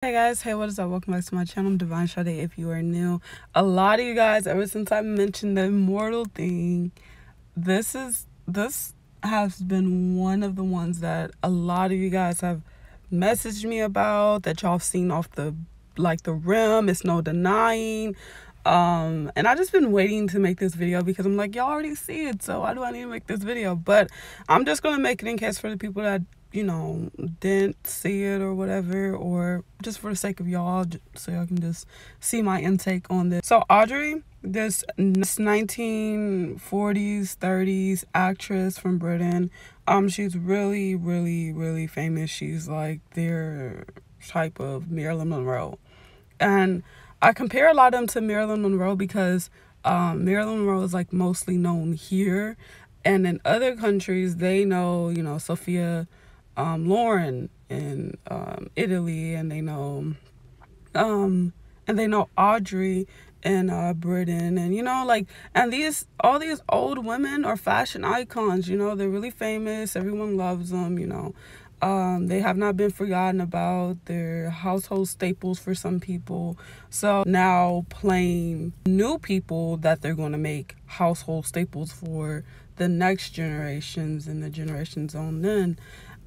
Hey guys, hey, what is up? Welcome back to my channel. I'm Divine Sade. If you are new, a lot of you guys, ever since I mentioned the immortal thing, this has been one of the ones that a lot of you guys have messaged me about, that y'all have seen off the rim. It's no denying. And I just been waiting to make this video because I'm like, y'all already see it, so why do I need to make this video? But I'm just gonna make it in case for the people that didn't see it or whatever, or just for the sake of y'all, so y'all can just see my intake on this. So Audrey, this 1940s 30s actress from Britain, she's really really famous. She's like their type of Marilyn Monroe, and I compare a lot of them to Marilyn Monroe because Marilyn Monroe is like mostly known here, and in other countries they know, Sophia Lauren in Italy, and they know Audrey in Britain, and and all these old women are fashion icons. They're really famous. Everyone loves them. They have not been forgotten about. They're household staples for some people. So now playing new people that they're going to make household staples for the next generations and the generations on then.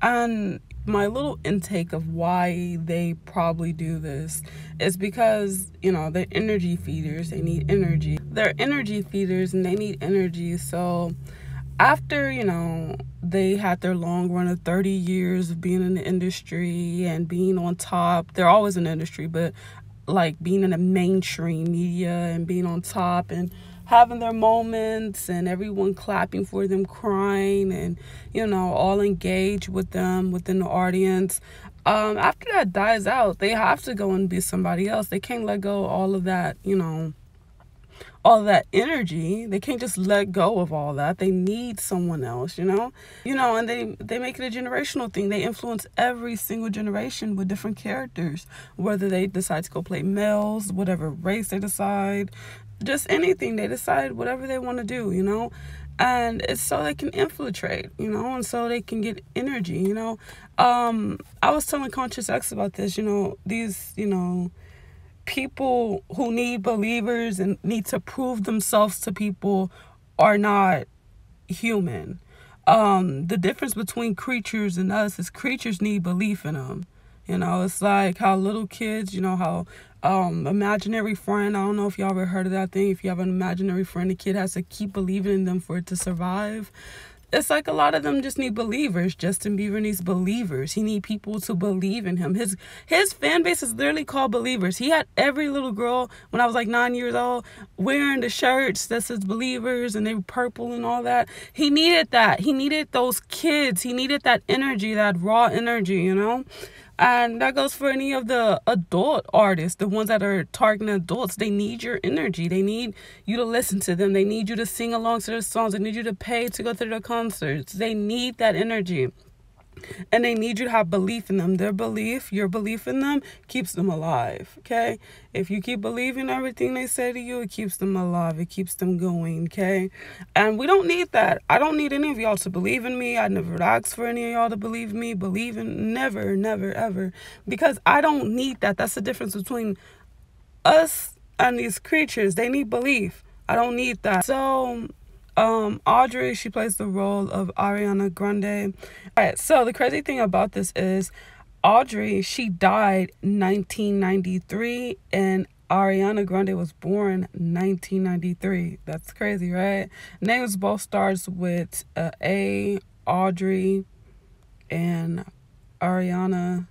And my little intake of why they probably do this is because, they're energy feeders. They need energy. They're energy feeders and they need energy. So after, they had their long run of 30 years of being in the industry and being on top. They're always in the industry, but like being in the mainstream media and being on top and having their moments and everyone clapping for them, crying, and all engaged with them within the audience. After that dies out, they have to go and be somebody else. They can't let go of all of that, all that energy. They can't just let go of all that. They need someone else, and they make it a generational thing. They influence every single generation with different characters, whether they decide to go play males, whatever race they decide, just anything they decide, whatever they want to do, and it's so they can infiltrate, and so they can get energy. I was telling Conscious X about this. These people who need believers and need to prove themselves to people are not human. The difference between creatures and us is creatures need belief in them. It's like how little kids, how imaginary friend, I don't know if y'all ever heard of that thing. If you have an imaginary friend, the kid has to keep believing in them for it to survive. It's like a lot of them just need believers. Justin Bieber needs believers. He needs people to believe in him. His fan base is literally called believers. He had every little girl when I was like 9 years old wearing the shirts that says believers, and they were purple and all that. He needed that. He needed those kids. He needed that energy, that raw energy, And that goes for any of the adult artists, the ones that are targeting adults. They need your energy. They need you to listen to them. They need you to sing along to their songs. They need you to pay to go to their concerts. They need that energy. And they need you to have belief in them. Their belief, your belief in them, keeps them alive, okay? If you keep believing everything they say to you, it keeps them alive. It keeps them going, okay? And we don't need that. I don't need any of y'all to believe in me. I never asked for any of y'all to believe me. Believe in, never, ever. Because I don't need that. That's the difference between us and these creatures. They need belief. I don't need that. So Audrey, she plays the role of Ariana Grande. All right, so the crazy thing about this is Audrey, she died 1993 and Ariana Grande was born 1993. That's crazy, right? Names both starts with A, Audrey, and Ariana.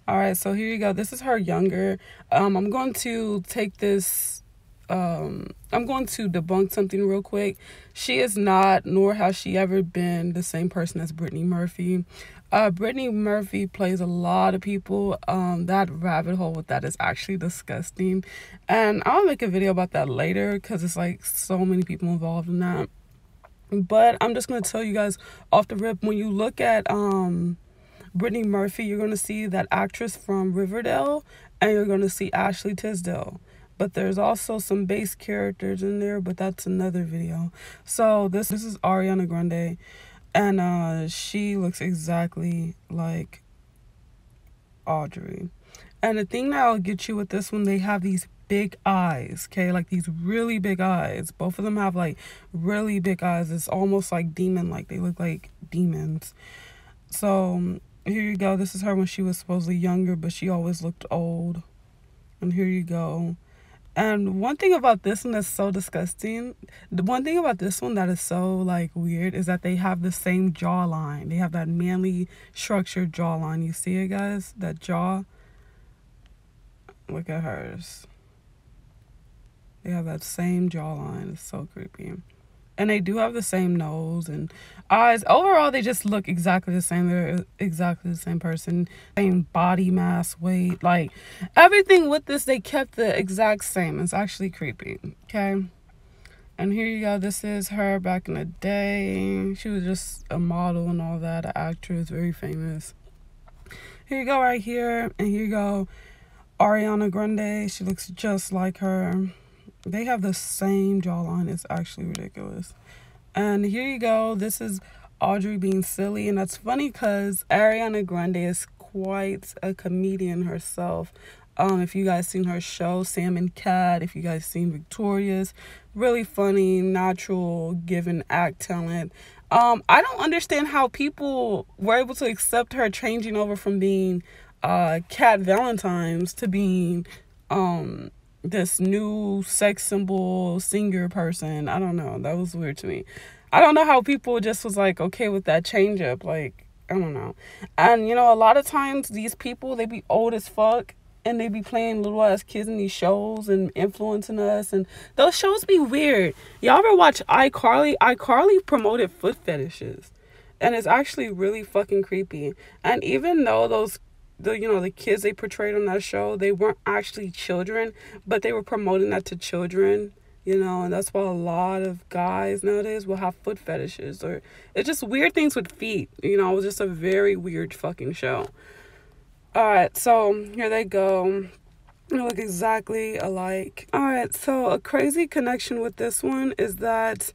All right, so here you go. This is her younger. I'm going to take this. I'm going to debunk something real quick. She is not, nor has she ever been, the same person as Brittany Murphy. Brittany Murphy plays a lot of people. That rabbit hole with that is actually disgusting. And I'll make a video about that later because it's like so many people involved in that. But I'm just going to tell you guys off the rip, when you look at Brittany Murphy, you're going to see that actress from Riverdale, and you're going to see Ashley Tisdale. But there's also some base characters in there, but that's another video. So this is Ariana Grande, and she looks exactly like Audrey. And the thing that'll get you with this one, they have these big eyes, okay? Like these really big eyes. Both of them have like really big eyes. It's almost like demon like. They look like demons. So here you go. This is her when she was supposedly younger, but she always looked old. And here you go. And one thing about this one that's so disgusting, the one thing about this one that is so like weird is that they have the same jawline. They have that manly structured jawline. You see it, guys? That jaw. Look at hers. They have that same jawline. It's so creepy. And they do have the same nose and eyes. Overall, they just look exactly the same. They're exactly the same person. Same body mass, weight. Like, everything with this, they kept the exact same. It's actually creepy. Okay? And here you go. This is her back in the day. She was just a model and all that. An actress, very famous. Here you go right here. And here you go. Ariana Grande. She looks just like her. They have the same jawline. It's actually ridiculous. And here you go. This is Audrey being silly. And that's funny because Ariana Grande is quite a comedian herself. If you guys seen her show, Sam and Cat, if you guys seen Victorious, really funny, natural, given act talent. I don't understand how people were able to accept her changing over from being Cat Valentine's to being this new sex symbol singer person. I don't know. That was weird to me. I don't know how people just was like okay with that change up. Like, I don't know. And you know, a lot of times these people, they be old as fuck and they be playing little ass kids in these shows and influencing us, and those shows be weird. Y'all ever watch iCarly? iCarly promoted foot fetishes, and it's actually really fucking creepy. And even though the kids they portrayed on that show, they weren't actually children, but they were promoting that to children, and that's why a lot of guys nowadays will have foot fetishes, or it's just weird things with feet. It was just a very weird fucking show. Alright, so here they go. They look exactly alike. Alright, so a crazy connection with this one is that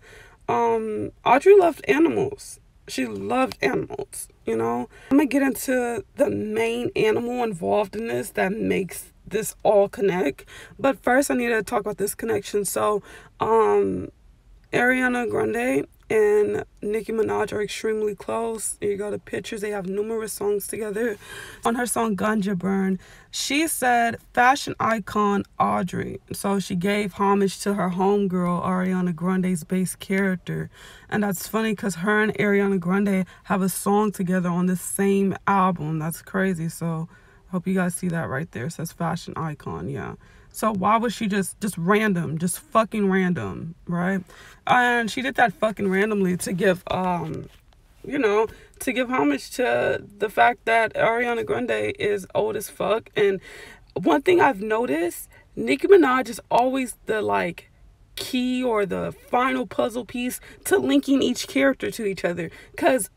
Audrey loved animals. She loved animals, I'm gonna get into the main animal involved in this that makes this all connect. But first I need to talk about this connection. So Ariana Grande and Nicki Minaj are extremely close. Here you go, the pictures. They have numerous songs together. On her song Ganja Burn, she said fashion icon Audrey. So she gave homage to her homegirl Ariana Grande's base character. And that's funny because her and Ariana Grande have a song together on the same album. That's crazy. So I hope you guys see that right there. It says fashion icon, yeah. So why was she just random, just fucking random, right? And she did that fucking randomly to give, to give homage to the fact that Ariana Grande is old as fuck. And one thing I've noticed, Nicki Minaj is always the, key or the final puzzle piece to linking each character to each other. Because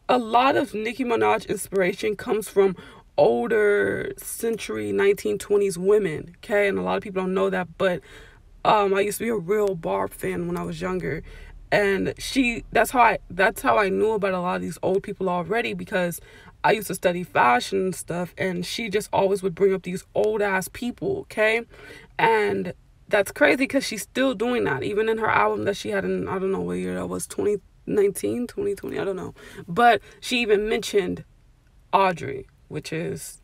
a lot of Nicki Minaj inspiration comes from older century 1920s women, okay? And a lot of people don't know that, but I used to be a real Barb fan when I was younger, and that's how I knew about a lot of these old people already, because I used to study fashion and stuff, and she just always would bring up these old ass people, okay? And that's crazy because she's still doing that, even in her album that she had in, I don't know what year that was, 2019, 2020, I don't know, but she even mentioned Audrey, which is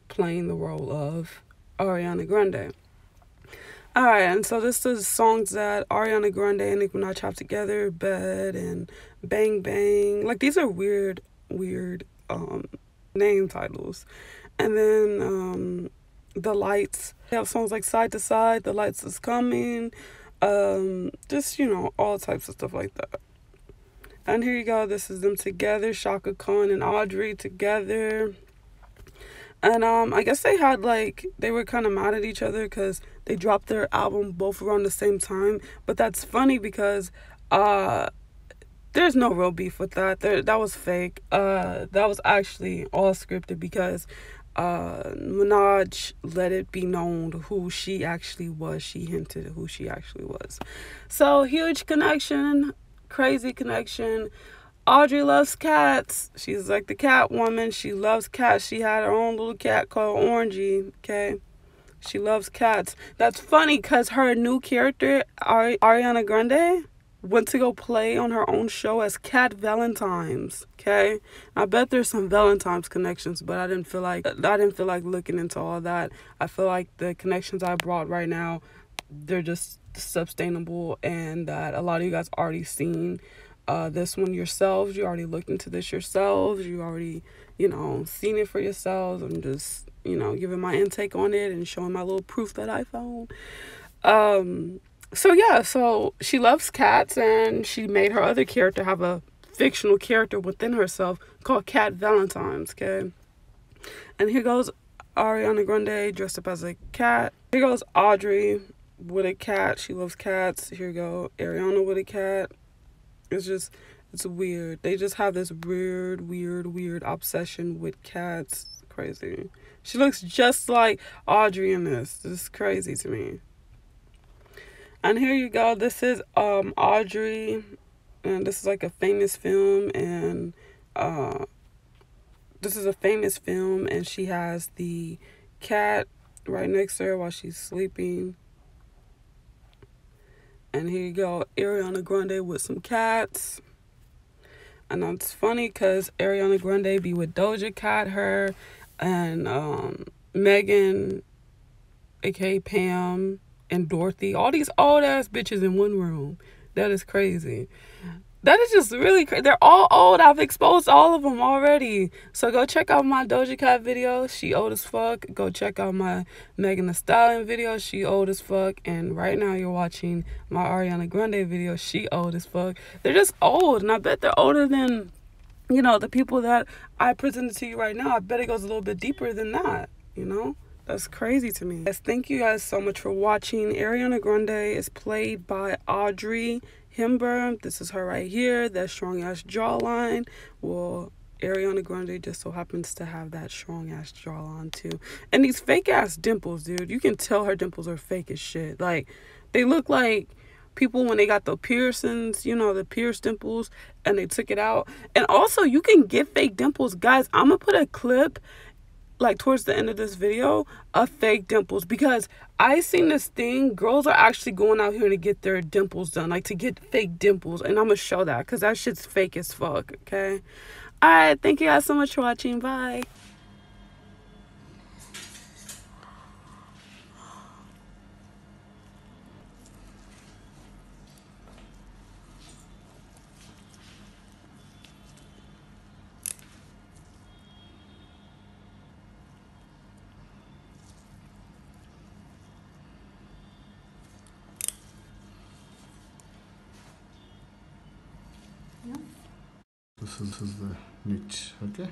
playing the role of Ariana Grande. Alright, and so this is songs that Ariana Grande and Nicki Minaj have together, Bed and Bang Bang. Like, these are weird name titles. And then The Lights. They have songs like Side to Side, The Lights is Coming, just, all types of stuff like that. And here you go, this is them together, Shaka Khan and Audrey together. And I guess they had they were kind of mad at each other because they dropped their album both around the same time. But that's funny because there's no real beef with that. That was fake. That was actually all scripted because Minaj let it be known who she actually was. She hinted who she actually was. So huge connection, crazy connection. Audrey loves cats. She's like the cat woman. She loves cats. She had her own little cat called Orangey. Okay. She loves cats. That's funny because her new character, Ariana Grande, went to go play on her own show as Cat Valentine's. Okay, I bet there's some Valentine's connections, but I didn't feel like looking into all that. I feel like the connections I brought right now, they're just sustainable, and that a lot of you guys already seen this one yourselves. You already looked into this yourselves. You already, seen it for yourselves. I'm just, giving my intake on it and showing my little proof that I found. So yeah, so she loves cats, and she made her other character have a fictional character within herself called Cat Valentine's. Okay, and here goes Ariana Grande dressed up as a cat. Here goes Audrey with a cat. She loves cats. Here go Ariana with a cat. It's weird. They just have this weird obsession with cats. It's crazy. She looks just like Audrey in this. This is crazy to me. And here you go. This is Audrey, and this is like a famous film, and she has the cat right next to her while she's sleeping. And here you go, Ariana Grande with some cats. And it's funny because Ariana Grande be with Doja Cat, her, and Megan, aka Pam, and Dorothy. All these old ass bitches in one room. That is crazy. That is just really crazy. They're all old. I've exposed all of them already. So go check out my Doja Cat video. She old as fuck. Go check out my Megan Thee Stallion video. She old as fuck. And right now you're watching my Ariana Grande video. She old as fuck. They're just old. And I bet they're older than, the people that I presented to you right now. I bet it goes a little bit deeper than that, That's crazy to me. Yes, thank you guys so much for watching. Ariana Grande is played by Audrey Hepburn. This is her right here, that strong ass jawline. Well, Ariana Grande just so happens to have that strong ass jawline too. And these fake ass dimples, dude. You can tell her dimples are fake as shit. Like, they look like people when they got the piercings, the pierced dimples, and they took it out. And also, you can get fake dimples. Guys, I'm gonna put a clip like towards the end of this video of fake dimples, because I seen this thing, girls are actually going out here to get their dimples done, like to get fake dimples, and I'm gonna show that because that shit's fake as fuck. Okay, all right, thank you guys so much for watching. Bye. This is the niche. Okay,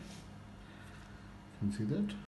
can see that.